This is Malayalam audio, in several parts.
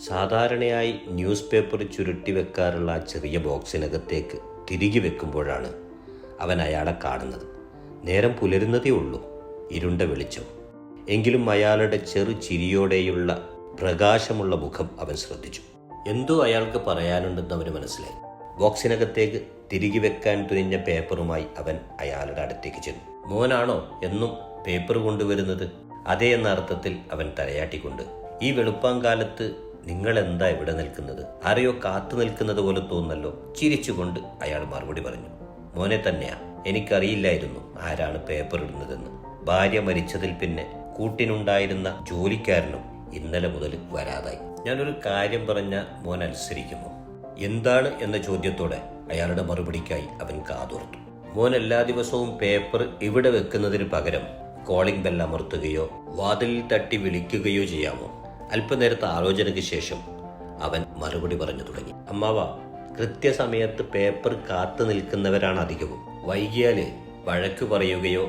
സാധാരണയായി ന്യൂസ് പേപ്പർ ചുരുട്ടി വെക്കാറുള്ള ആ ചെറിയ ബോക്സിനകത്തേക്ക് തിരികെ വെക്കുമ്പോഴാണ് അവൻ അയാളെ കാണുന്നത്. നേരം പുലരുന്നതേ ഉള്ളൂ, ഇരുണ്ട വെളിച്ചം. എങ്കിലും അയാളുടെ ചെറു ചിരിയോടെയുള്ള പ്രകാശമുള്ള മുഖം അവൻ ശ്രദ്ധിച്ചു. എന്തോ അയാൾക്ക് പറയാനുണ്ടെന്ന് അവന് മനസ്സിലായി. ബോക്സിനകത്തേക്ക് തിരികെ വെക്കാൻ തുനിഞ്ഞ പേപ്പറുമായി അവൻ അയാളുടെ അടുത്തേക്ക് ചെന്നു. മോനാണോ എന്നും പേപ്പർ കൊണ്ടുവരുന്നത്? അതേ എന്ന അർത്ഥത്തിൽ അവൻ തലയാട്ടിക്കൊണ്ട്. ഈ വെളുപ്പാങ്കാലത്ത് നിങ്ങൾ എന്താ ഇവിടെ നിൽക്കുന്നത്? ആരെയോ കാത്തു നിൽക്കുന്നത് പോലെ തോന്നല്ലോ. ചിരിച്ചുകൊണ്ട് അയാൾ മറുപടി പറഞ്ഞു. മോനെ തന്നെയാ. എനിക്കറിയില്ലായിരുന്നു ആരാണ് പേപ്പർ ഇടുന്നതെന്ന്. ഭാര്യ മരിച്ചതിൽ പിന്നെ കൂട്ടിനുണ്ടായിരുന്ന ജോലിക്കാരനും ഇന്നലെ മുതൽ വരാതായി. ഞാനൊരു കാര്യം പറഞ്ഞ മോൻ അനുസരിക്കുമോ? എന്താണ് എന്ന ചോദ്യത്തോടെ അയാളുടെ മറുപടിക്കായി അവൻ കാതോർത്തു. മോൻ എല്ലാ ദിവസവും പേപ്പർ ഇവിടെ വെക്കുന്നതിന് പകരം കോളിംഗ് ബെൽ അമർത്തുകയോ വാതിലിൽ തട്ടി വിളിക്കുകയോ ചെയ്യാമോ? അല്പനേരത്തെ ആലോചനയ്ക്ക് ശേഷം അവൻ മറുപടി പറഞ്ഞു തുടങ്ങി. അമ്മാവ, കൃത്യസമയത്ത് പേപ്പർ കാത്തു നിൽക്കുന്നവരാണ് അധികവും. വൈകിയാൽ വഴക്കു പറയുകയോ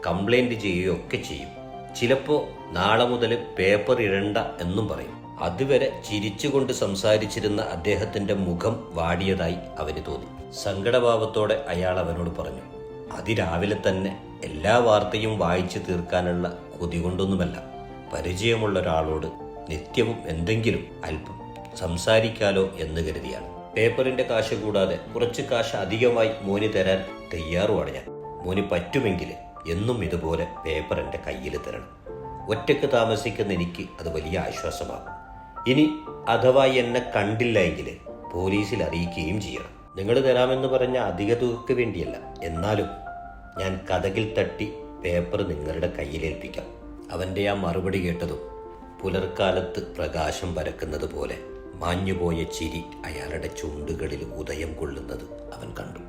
കംപ്ലൈന്റ് ചെയ്യുകയോ ഒക്കെ ചെയ്യും. ചിലപ്പോൾ നാളെ മുതൽ പേപ്പർ ഇടണ്ട എന്നും പറയും. അതുവരെ ചിരിച്ചുകൊണ്ട് സംസാരിച്ചിരുന്ന അദ്ദേഹത്തിന്റെ മുഖം വാടിയതായി അവന് തോന്നി. സങ്കടഭാവത്തോടെ അയാൾ അവനോട് പറഞ്ഞു. അതിരാവിലെ തന്നെ എല്ലാ വാർത്തയും വായിച്ചു തീർക്കാനുള്ള കൊതി കൊണ്ടൊന്നുമല്ല. പരിചയമുള്ള ഒരാളോട് നിത്യവും എന്തെങ്കിലും അല്പം സംസാരിക്കാലോ എന്ന് കരുതിയാണ്. പേപ്പറിന്റെ കാശ് കൂടാതെ കുറച്ച് കാശ് അധികമായി മോന് തരാൻ തയ്യാറുമാണ് ഞാൻ. മോന് പറ്റുമെങ്കിൽ എന്നും ഇതുപോലെ പേപ്പർ എൻ്റെ കയ്യിൽ തരണം. ഒറ്റയ്ക്ക് താമസിക്കുന്ന എനിക്ക് അത് വലിയ ആശ്വാസമാകും. ഇനി അഥവാ എന്നെ കണ്ടില്ല എങ്കിൽ പോലീസിൽ അറിയിക്കുകയും ചെയ്യണം. നിങ്ങൾ തരാമെന്ന് പറഞ്ഞ അധിക തുകയ്ക്ക് വേണ്ടിയല്ല, എന്നാലും ഞാൻ കതകിൽ തട്ടി പേപ്പർ നിങ്ങളുടെ കയ്യിലേൽപ്പിക്കാം. അവൻ്റെ ആ മറുപടി കേട്ടതും പുലർക്കാലത്ത് പ്രകാശം പരക്കുന്നത് പോലെ മാഞ്ഞുപോയ ചിരി അയാളുടെ ചുണ്ടുകളിൽ ഉദയം കൊള്ളുന്നത് അവൻ കണ്ടു.